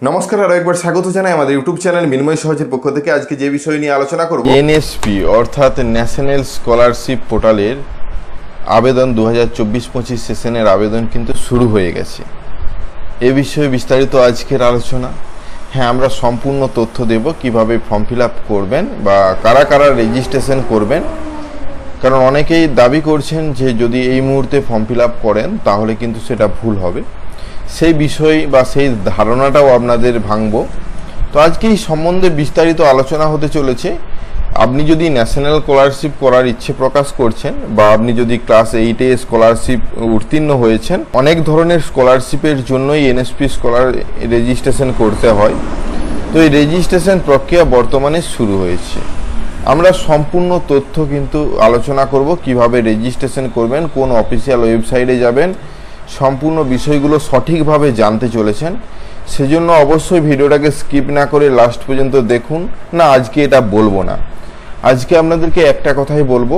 নমস্কার, আরো একবার স্বাগত জানাই আমাদের ইউটিউব চ্যানেল মিনময় সহজের পক্ষ থেকে। আজকে যে বিষয় নিয়ে আলোচনা করব, এনএসপি অর্থাৎ ন্যাশনাল স্কলারশিপ পোর্টালের আবেদন 2024-25 সেশনের আবেদন কিন্তু শুরু হয়ে গেছে। এ বিষয়ে বিস্তারিত আজকের আলোচনা। হ্যাঁ, আমরা সম্পূর্ণ তথ্য দেব কিভাবে ফর্ম ফিল আপ করবেন বা কারা কারা রেজিস্ট্রেশন করবেন, কারণ অনেকেই দাবি করছেন যে যদি এই মুহূর্তে ফর্ম ফিল আপ করেন তাহলে কিন্তু সেটা ভুল হবে। সেই বিষয় বা সেই ধারণাটাও আপনাদের ভাঙব। তো আজকে এই সম্বন্ধে বিস্তারিত আলোচনা হতে চলেছে। আপনি যদি ন্যাশনাল স্কলারশিপ করার ইচ্ছে প্রকাশ করছেন বা আপনি যদি ক্লাস 8-এ স্কলারশিপ উত্তীর্ণ হয়েছেন, অনেক ধরনের স্কলারশিপের জন্যই এনএসপি স্কলার রেজিস্ট্রেশন করতে হয়। তো এই রেজিস্ট্রেশন প্রক্রিয়া বর্তমানে শুরু হয়েছে। আমরা সম্পূর্ণ তথ্য কিন্তু আলোচনা করব, কিভাবে রেজিস্ট্রেশন করবেন, কোন অফিসিয়াল ওয়েবসাইটে যাবেন, সম্পূর্ণ বিষয়গুলো সঠিকভাবে জানতে চলেছেন। সেজন্য অবশ্যই ভিডিওটাকে স্কিপ না করে লাস্ট পর্যন্ত দেখুন। না, আজকে এটা বলবো না, আজকে আপনাদেরকে একটা কথাই বলবো।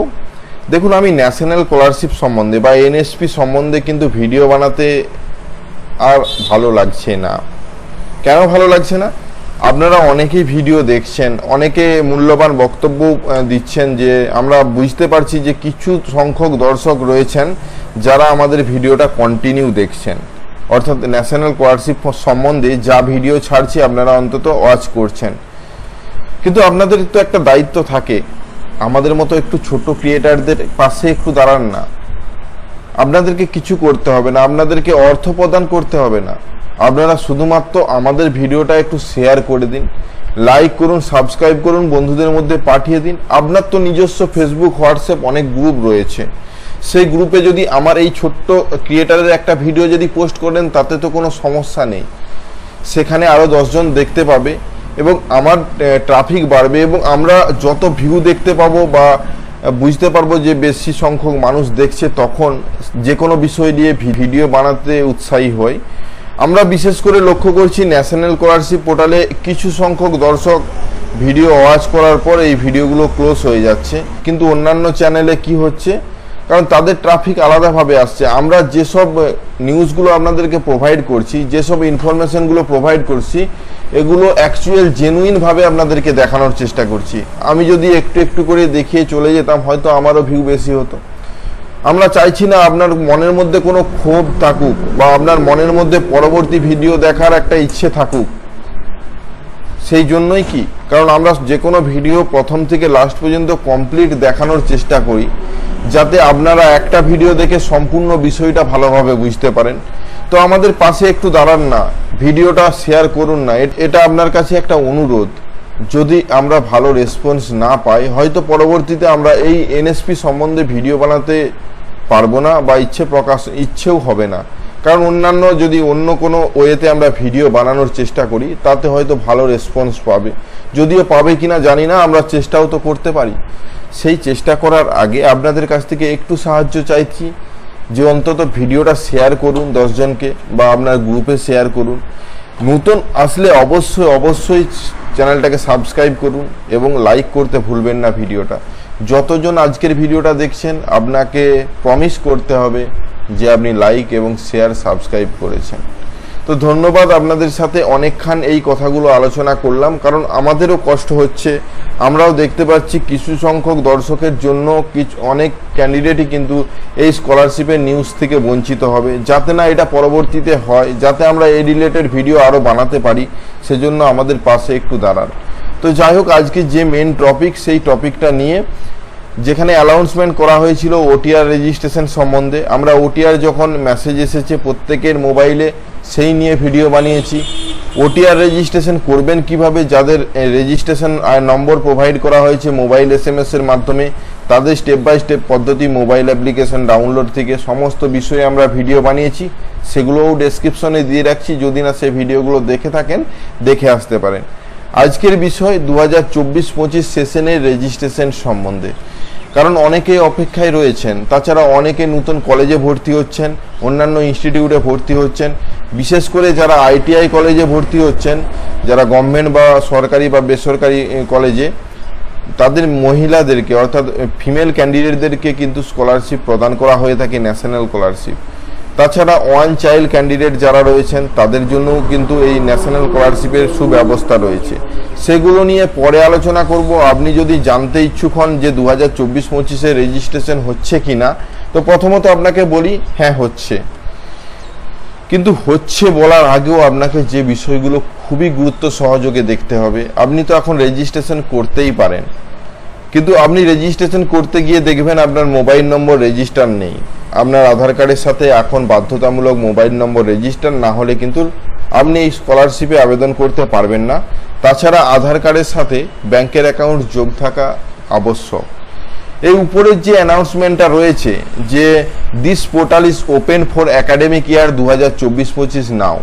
দেখুন, আমি ন্যাশনাল স্কলারশিপ সম্বন্ধে বা এনএসপি সম্বন্ধে কিন্তু ভিডিও বানাতে আর ভালো লাগছে না। কেন ভালো লাগছে না? আপনারা অনেকেই ভিডিও দেখছেন, অনেকে মূল্যবান বক্তব্য দিচ্ছেন, যে আমরা বুঝতে পারছি যে কিছু সংখ্যক দর্শক রয়েছেন যারা আমাদের ভিডিওটা কন্টিনিউ দেখছেন, অর্থাৎ ন্যাশনাল স্কলারশিপ সম্বন্ধে যা ভিডিও ছাড়ছি আপনারা অন্তত ওয়াচ করছেন। কিন্তু আপনাদের তো একটা দায়িত্ব থাকে, আমাদের মতো একটু ছোট ক্রিয়েটারদের পাশে একটু দাঁড়ান না। আপনাদেরকে কিছু করতে হবে না, আপনাদেরকে অর্থ প্রদান করতে হবে না। আপনারা শুধুমাত্র আমাদের ভিডিওটা একটু শেয়ার করে দিন, লাইক করুন, সাবস্ক্রাইব করুন, বন্ধুদের মধ্যে পাঠিয়ে দিন। আপনার তো নিজস্ব ফেসবুক, হোয়াটসঅ্যাপ অনেক গ্রুপ রয়েছে, সেই গ্রুপে যদি আমার এই ছোট্ট ক্রিয়েটারের একটা ভিডিও যদি পোস্ট করেন তাতে তো কোনো সমস্যা নেই। সেখানে আরও 10 জন দেখতে পাবে এবং আমার ট্রাফিক বাড়বে এবং আমরা যত ভিউ দেখতে পাবো বা বুঝতে পারবো যে বেশি সংখ্যক মানুষ দেখছে, তখন যে কোনো বিষয় নিয়ে ভিডিও বানাতে উৎসাহী হই। আমরা বিশেষ করে লক্ষ্য করছি ন্যাশনাল স্কলারশিপ পোর্টালে কিছু সংখ্যক দর্শক ভিডিও ওয়াচ করার পর এই ভিডিওগুলো ক্লোজ হয়ে যাচ্ছে, কিন্তু অন্যান্য চ্যানেলে কি হচ্ছে, কারণ তাদের ট্রাফিক আলাদাভাবে আসছে। আমরা যেসব নিউজগুলো আপনাদেরকে প্রোভাইড করছি, যেসব ইনফরমেশনগুলো প্রোভাইড করছি, এগুলো অ্যাকচুয়াল জেনুইনভাবে আপনাদেরকে দেখানোর চেষ্টা করছি। আমি যদি একটু একটু করে দেখিয়ে চলে যেতাম, হয়তো আমারও ভিউ বেশি হতো। আমরা চাইছি না আপনার মনের মধ্যে কোনো ক্ষোভ থাকুক বা আপনার মনের মধ্যে পরবর্তী ভিডিও দেখার একটা ইচ্ছে থাকুক। সেই জন্যই কি, কারণ আমরা যে কোনো ভিডিও প্রথম থেকে লাস্ট পর্যন্ত কমপ্লিট দেখানোর চেষ্টা করি, যাতে আপনারা একটা ভিডিও দেখে সম্পূর্ণ বিষয়টা ভালোভাবে বুঝতে পারেন। তো আমাদের পাশে একটু দাঁড়ান না, ভিডিওটা শেয়ার করুন না, এটা আপনার কাছে একটা অনুরোধ। যদি আমরা ভালো রেসপন্স না পাই, হয়তো পরবর্তীতে আমরা এই এনএসপি সম্বন্ধে ভিডিও বানাতে পারবো না বা ইচ্ছেও হবে না। কারণ যদি অন্য কোনো ওয়েতে আমরা ভিডিও বানানোর চেষ্টা করি, তাতে হয়তো ভালো রেসপন্স পাবে, যদিও পাবে কিনা জানি না, আমরা চেষ্টাও তো করতে পারি। সেই চেষ্টা করার আগে আপনাদের কাছ থেকে একটু সাহায্য চাইছি, যে অন্তত ভিডিওটা শেয়ার করুন 10 জনকে বা আপনার গ্রুপে শেয়ার করুন। নতুন আসলে অবশ্যই চ্যানেলটাকে সাবস্ক্রাইব করুন এবং লাইক করতে ভুলবেন না ভিডিওটা। যতজন আজকের ভিডিওটা দেখছেন, আপনাকে প্রমিস করতে হবে যে আপনি লাইক এবং শেয়ার সাবস্ক্রাইব করেছেন। তো ধন্যবাদ। আপনাদের সাথে অনেকক্ষণ এই কথাগুলো আলোচনা করলাম, কারণ আমাদেরও কষ্ট হচ্ছে। আমরাও দেখতে পাচ্ছি কিছু সংখ্যক দর্শকের জন্য অনেক ক্যান্ডিডেটই কিন্তু এই স্কলারশিপের নিউজ থেকে বঞ্চিত হবে। যাতে না এটা পরবর্তীতে হয়, যাতে আমরা এই রিলেটেড ভিডিও আরও বানাতে পারি, সেজন্য আমাদের পাশে একটু দাঁড়ান। তো যাই হোক, আজকে যে মেন টপিক, সেই টপিকটা নিয়ে, যেখানে অ্যানাউন্সমেন্ট করা হয়েছিল ওটিআর রেজিস্ট্রেশন সম্বন্ধে, আমরা ওটিআর যখন মেসেজ এসেছে প্রত্যেকের মোবাইলে, সেই নিয়ে ভিডিও বানিয়েছি। ওটিআর রেজিস্ট্রেশন করবেন কিভাবে, যাদের রেজিস্ট্রেশন নম্বর প্রোভাইড করা হয়েছে মোবাইল SMS এর মাধ্যমে, তাদের স্টেপ বাই স্টেপ পদ্ধতি মোবাইল অ্যাপ্লিকেশন ডাউনলোড থেকে সমস্ত বিষয়ে আমরা ভিডিও বানিয়েছি। সেগুলোও ডেসক্রিপশনে দিয়ে রাখছি, যদি না সেই ভিডিওগুলো দেখে থাকেন, দেখে আসতে পারেন। আজকের বিষয় 2024-25 সেশনের রেজিস্ট্রেশন সম্বন্ধে, কারণ অনেকেই অপেক্ষায় রয়েছেন। তাছাড়া অনেকে নতুন কলেজে ভর্তি হচ্ছেন, অন্যান্য ইনস্টিটিউটে ভর্তি হচ্ছেন। বিশেষ করে যারা ITI কলেজে ভর্তি হচ্ছেন, যারা গভর্নমেন্ট বা সরকারি বা বেসরকারি কলেজে, তাদের মহিলাদেরকে অর্থাৎ ফিমেল ক্যান্ডিডেটদেরকে কিন্তু স্কলারশিপ প্রদান করা হয়ে থাকে, ন্যাশনাল স্কলারশিপ। তাছাড়া ওয়ান চাইল্ড ক্যান্ডিডেট যারা রয়েছেন তাদের জন্যও কিন্তু এই ন্যাশনাল স্কলারশিপের সুব্যবস্থা রয়েছে, সেগুলো নিয়ে পরে আলোচনা করব। আপনি যদি জানতে ইচ্ছুক হন যে 2024-25 রেজিস্ট্রেশন হচ্ছে কিনা, তো প্রথমত আপনাকে বলি হ্যাঁ হচ্ছে। কিন্তু হচ্ছে বলার আগেও আপনাকে যে বিষয়গুলো খুবই গুরুত্ব সহযোগে দেখতে হবে। আপনি তো এখন রেজিস্ট্রেশন করতেই পারেন, কিন্তু আপনি রেজিস্ট্রেশন করতে গিয়ে দেখবেন আপনার মোবাইল নম্বর রেজিস্টার নেই। আপনার আধার কার্ডের সাথে এখন বাধ্যতামূলক মোবাইল নম্বর রেজিস্টার না হলে কিন্তু আপনি এই স্কলারশিপে আবেদন করতে পারবেন না। তাছাড়া আধার কার্ডের সাথে ব্যাংকের অ্যাকাউন্ট যোগ থাকা আবশ্যক। এই উপরের যে অ্যানাউন্সমেন্টটা রয়েছে যে this portal is open for academic ইয়ার 2024-25 নাও,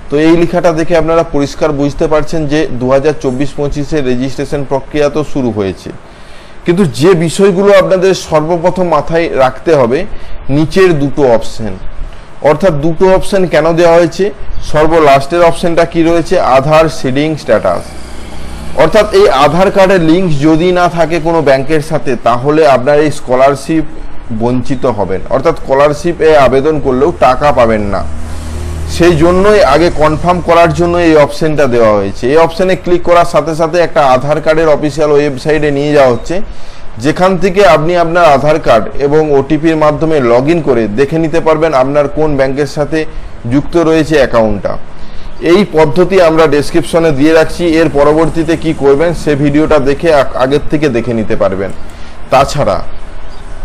তো এই লেখাটা দেখে আপনারা পরিষ্কার বুঝতে পারছেন যে 2024-25 রেজিস্ট্রেশন প্রক্রিয়া তো শুরু হয়েছে। কিন্তু যে বিষয়গুলো আপনাদের সর্বপ্রথম মাথায় রাখতে হবে, নিচের দুটো অপশন, অর্থাৎ দুটো অপশন কেন দেওয়া হয়েছে, সর্বলাস্টের অপশনটা কি রয়েছে, আধার সিডিং স্ট্যাটাস। অর্থাৎ এই আধার কার্ডের লিঙ্ক যদি না থাকে কোনো ব্যাংকের সাথে, তাহলে আপনার এই স্কলারশিপ বঞ্চিত হবেন, অর্থাৎ স্কলারশিপে আবেদন করলেও টাকা পাবেন না। সেই জন্যই আগে কনফার্ম করার জন্য এই অপশনটা দেওয়া হয়েছে। এই অপশনে ক্লিক করার সাথে সাথে একটা আধার কার্ডের অফিসিয়াল ওয়েবসাইটে নিয়ে যাওয়া হচ্ছে, যেখান থেকে আপনি আপনার আধার কার্ড এবং ওটিপির মাধ্যমে লগ ইন করে দেখে নিতে পারবেন আপনার কোন ব্যাংকের সাথে যুক্ত রয়েছে অ্যাকাউন্টটা। এই পদ্ধতি আমরা ডেসক্রিপশনে দিয়ে রাখছি, এর পরবর্তীতে কি করবেন সে ভিডিওটা দেখে আগের থেকে দেখে নিতে পারবেন। তাছাড়া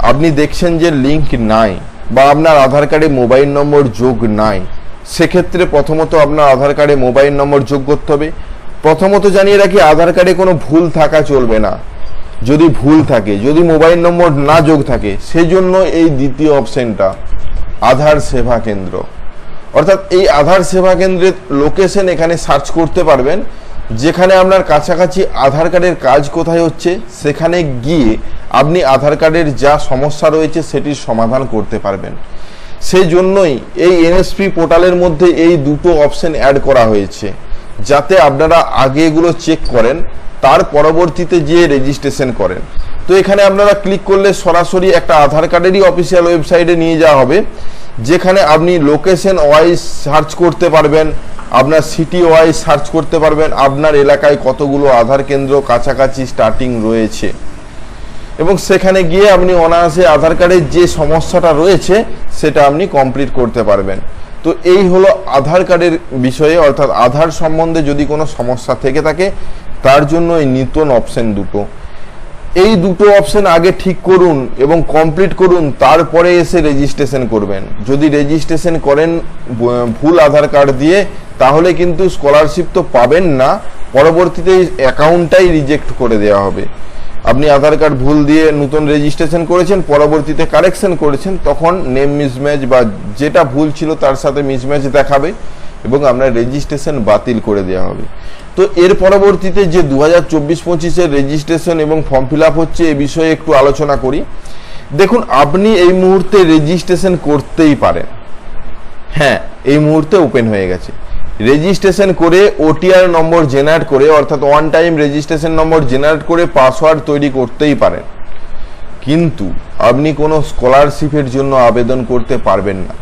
আপনি দেখছেন যে লিঙ্ক নাই বা আপনার আধার কার্ডে মোবাইল নম্বর যোগ নাই, সেক্ষেত্রে প্রথমত আপনার আধার কার্ডে মোবাইল নম্বর যোগ করতে হবে। প্রথমত জানিয়ে রাখি, আধার কার্ডে কোনো ভুল থাকা চলবে না। যদি ভুল থাকে, যদি মোবাইল নম্বর না যোগ থাকে, সেজন্য এই দ্বিতীয় অপশনটা আধার সেবা কেন্দ্র। অর্থাৎ এই আধার সেবা কেন্দ্রের লোকেশন এখানে সার্চ করতে পারবেন, যেখানে আপনার কাছাকাছি আধার কার্ডের কাজ কোথায় হচ্ছে সেখানে গিয়ে আপনি আধার কার্ডের যা সমস্যা রয়েছে সেটির সমাধান করতে পারবেন। সেই জন্যই এই এনএসপি পোর্টালের মধ্যে এই দুটো অপশন অ্যাড করা হয়েছে, যাতে আপনারা আগে এগুলো চেক করেন, তার পরবর্তীতে গিয়ে রেজিস্ট্রেশন করেন। তো এখানে আপনারা ক্লিক করলে সরাসরি একটা আধার কার্ডেরই অফিসিয়াল ওয়েবসাইটে নিয়ে যাওয়া হবে, যেখানে আপনি লোকেশন ওয়াইজ সার্চ করতে পারবেন, আপনার সিটি ওয়াইজ সার্চ করতে পারবেন, আপনার এলাকায় কতগুলো আধার কেন্দ্র কাছাকাছি স্টার্টিং রয়েছে, এবং সেখানে গিয়ে আপনি অনায়াসে আধার কার্ডের যে সমস্যাটা রয়েছে সেটা আপনি কমপ্লিট করতে পারবেন। তো এই হলো আধার কার্ডের বিষয়ে, অর্থাৎ আধার সম্বন্ধে যদি কোনো সমস্যা থেকে থাকে তার জন্য এই নতুন অপশন দুটো, এই দুটো অপশন আগে ঠিক করুন এবং কমপ্লিট করুন, তারপরে এসে রেজিস্ট্রেশন করবেন। যদি রেজিস্ট্রেশন করেন ভুল আধার কার্ড দিয়ে, তাহলে কিন্তু স্কলারশিপ তো পাবেন না, পরবর্তীতে অ্যাকাউন্টটাই রিজেক্ট করে দেওয়া হবে। আপনি আধার কার্ড ভুল দিয়ে নতুন রেজিস্ট্রেশন করেছেন, পরবর্তীতে কারেকশন করেছেন, তখন নেম মিসম্যাচ বা যেটা ভুল ছিল তার সাথে মিসম্যাচ দেখাবে এবং আপনার রেজিস্ট্রেশন বাতিল করে দেওয়া হবে। তো এর পরবর্তীতে যে 2024-25 রেজিস্ট্রেশন এবং ফর্ম ফিল আপ হচ্ছে, এ বিষয়ে একটু আলোচনা করি। দেখুন, আপনি এই মুহূর্তে রেজিস্ট্রেশন করতেই পারেন। হ্যাঁ, এই মুহূর্তে ওপেন হয়ে গেছে। রেজিস্ট্রেশন করে ওটিআর নম্বর জেনারেট করে, অর্থাৎ one time registration number generate করে পাসওয়ার্ড তৈরি করতেই পারেন, কিন্তু আপনি কোনো স্কলারশিপের জন্য আবেদন করতে পারবেন না।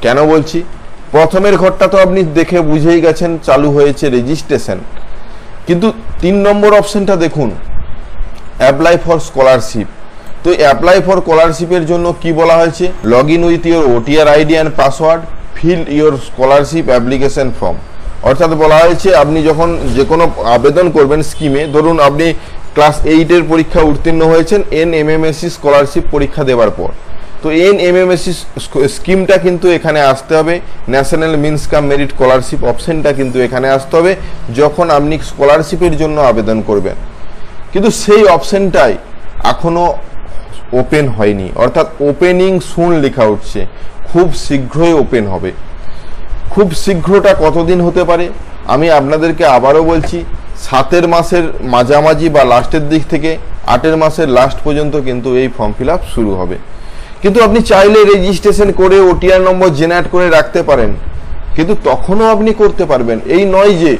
কেন বলছি? প্রথমের ঘরটা তো আপনি দেখে বুঝেই গেছেন, চালু হয়েছে রেজিস্ট্রেশন, কিন্তু 3 নম্বর অপশনটা দেখুন, অ্যাপ্লাই ফর স্কলারশিপ। তো অ্যাপ্লাই ফর স্কলারশিপের জন্য কি বলা হয়েছে, log in with your OTR ID and password, fill your scholarship application form. অর্থাৎ বলা হয়েছে আপনি যখন যে কোনো আবেদন করবেন স্কিমে, ধরুন আপনি ক্লাস 8-এর পরীক্ষা উত্তীর্ণ হয়েছেন NMMSC স্কলারশিপ পরীক্ষা দেওয়ার পর, তো NMMSC স্কিমটা কিন্তু এখানে আসতে হবে, ন্যাশনাল মিনস কাম মেরিট স্কলারশিপ অপশনটা কিন্তু এখানে আসতে হবে যখন আপনি স্কলারশিপের জন্য আবেদন করবেন। কিন্তু সেই অপশনটাই এখনো ওপেন হয়নি, অর্থাৎ ওপেনিং সুন লেখা উঠছে, খুব শীঘ্রই ওপেন হবে। খুব শীঘ্রটা কতদিন হতে পারে আমি আপনাদেরকে আবারও বলছি, 7 মাসের মাঝামাঝি বা লাস্টের দিক থেকে 8 মাসের লাস্ট পর্যন্ত কিন্তু এই ফর্ম ফিল আপ শুরু হবে। কিন্তু আপনি চাইলে রেজিস্ট্রেশন করে ওটিআর নম্বর জেনারেট করে রাখতে পারেন, কিন্তু তখনও আপনি করতে পারবেন। এই নয় যে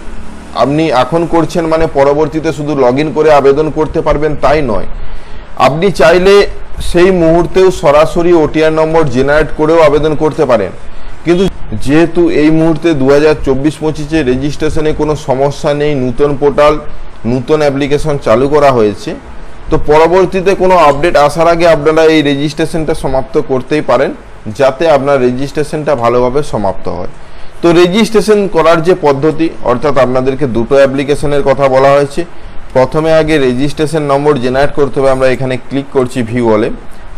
আপনি এখন করছেন মানে পরবর্তীতে শুধু লগ ইন করে আবেদন করতে পারবেন, তাই নয়। আপনি চাইলে সেই মুহূর্তেও সরাসরি ওটিআর নম্বর জেনারেট করেও আবেদন করতে পারেন। কিন্তু যেহেতু এই মুহূর্তে 2024-25 রেজিস্ট্রেশনে কোনো সমস্যা নেই, নতুন পোর্টাল নতুন অ্যাপ্লিকেশন চালু করা হয়েছে, তো পরবর্তীতে কোনো আপডেট আসার আগে আপনারা এই রেজিস্ট্রেশনটা সমাপ্ত করতেই পারেন, যাতে আপনার রেজিস্ট্রেশনটা ভালোভাবে সমাপ্ত হয়। তো রেজিস্ট্রেশন করার যে পদ্ধতি, অর্থাৎ আপনাদেরকে দুটো অ্যাপ্লিকেশনের কথা বলা হয়েছে। প্রথমে আগে রেজিস্ট্রেশন নম্বর জেনারেট করতে হবে, আমরা এখানে ক্লিক করছি ভিউ অলে,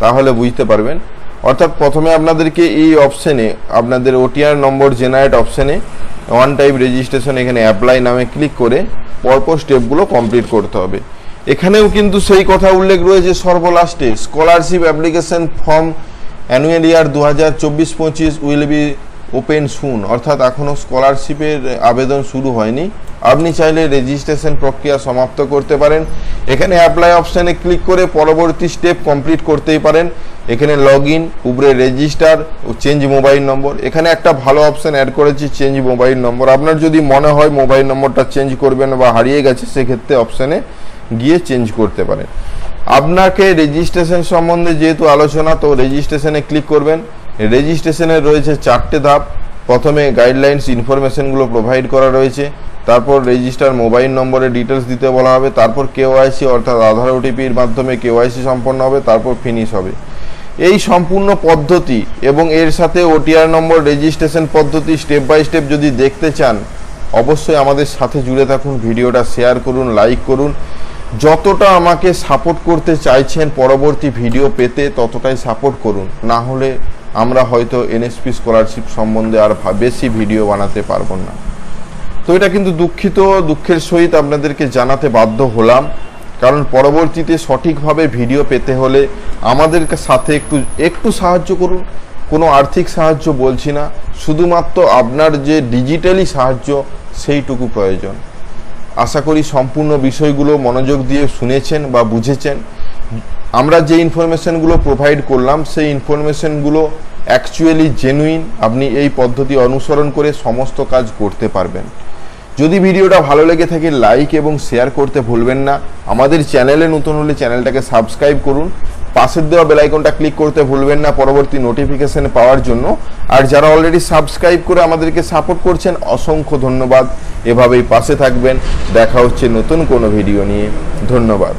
তাহলে বুঝতে পারবেন। অর্থাৎ প্রথমে আপনাদেরকে এই অপশানে আপনাদের ওটিআর নম্বর জেনারেট অপশানে ওয়ান টাইপ রেজিস্ট্রেশন এখানে অ্যাপ্লাই নামে ক্লিক করে পরপর স্টেপগুলো কমপ্লিট করতে হবে। এখানেও কিন্তু সেই কথা উল্লেখ রয়েছে সর্বলাস্টে, scholarship application form annual year 2024-25 will be open soon, অর্থাৎ এখনও স্কলারশিপের আবেদন শুরু হয়নি। আপনি চাইলে রেজিস্ট্রেশন প্রক্রিয়া সমাপ্ত করতে পারেন। এখানে অ্যাপ্লাই অপশানে ক্লিক করে পরবর্তী স্টেপ কমপ্লিট করতেই পারেন। এখানে লগ ইন, উপরে রেজিস্টার ও চেঞ্জ মোবাইল নম্বর, এখানে একটা ভালো অপশান অ্যাড করেছি চেঞ্জ মোবাইল নম্বর। আপনার যদি মনে হয় মোবাইল নম্বরটা চেঞ্জ করবেন বা হারিয়ে গেছে, সেক্ষেত্রে অপশানে গিয়ে চেঞ্জ করতে পারেন। আপনাকে রেজিস্ট্রেশন সম্বন্ধে যেহেতু আলোচনা, তো রেজিস্ট্রেশনে ক্লিক করবেন। রেজিস্ট্রেশনের রয়েছে 4টে ধাপ। প্রথমে গাইডলাইন্স ইনফরমেশনগুলো প্রোভাইড করা রয়েছে, তারপর রেজিস্টার মোবাইল নম্বরের ডিটেলস দিতে বলা হবে, তারপর কেওয়াইসি অর্থাৎ আধার ওটিপির মাধ্যমে কেওয়াইসি সম্পন্ন হবে, তারপর ফিনিশ হবে। এই সম্পূর্ণ পদ্ধতি এবং এর সাথে ওটিআর নম্বর রেজিস্ট্রেশন পদ্ধতি স্টেপ বাই স্টেপ যদি দেখতে চান, অবশ্যই আমাদের সাথে জুড়ে থাকুন, ভিডিওটা শেয়ার করুন, লাইক করুন। যতটা আমাকে সাপোর্ট করতে চাইছেন পরবর্তী ভিডিও পেতে, ততটাই সাপোর্ট করুন, না হলে আমরা হয়তো এনএসপি স্কলারশিপ সম্বন্ধে আর বেশি ভিডিও বানাতে পারবো না। তো এটা কিন্তু দুঃখের সহিত আপনাদেরকে জানাতে বাধ্য হলাম, কারণ পরবর্তীতে সঠিকভাবে ভিডিও পেতে হলে আমাদের সাথে একটু সাহায্য করুন। কোনো আর্থিক সাহায্য বলছি না, শুধুমাত্র আপনার যে ডিজিটালি সাহায্য সেইটুকু প্রয়োজন। আশা করি সম্পূর্ণ বিষয়গুলো মনোযোগ দিয়ে শুনেছেন বা বুঝেছেন। আমরা যে ইনফরমেশনগুলো প্রোভাইড করলাম, সেই ইনফরমেশনগুলো অ্যাকচুয়ালি জেনুইন। আপনি এই পদ্ধতি অনুসরণ করে সমস্ত কাজ করতে পারবেন। যদি ভিডিওটা ভালো লেগে থাকে লাইক এবং শেয়ার করতে ভুলবেন না। আমাদের চ্যানেলে নতুন হলে চ্যানেলটাকে সাবস্ক্রাইব করুন, পাশের দেওয়া বেল আইকনটা ক্লিক করতে ভুলবেন না পরবর্তী নোটিফিকেশন পাওয়ার জন্য। আর যারা অলরেডি সাবস্ক্রাইব করে আমাদেরকে সাপোর্ট করছেন, অসংখ্য ধন্যবাদ। এভাবেই পাশে থাকবেন। দেখা হচ্ছে নতুন কোনো ভিডিও নিয়ে। ধন্যবাদ।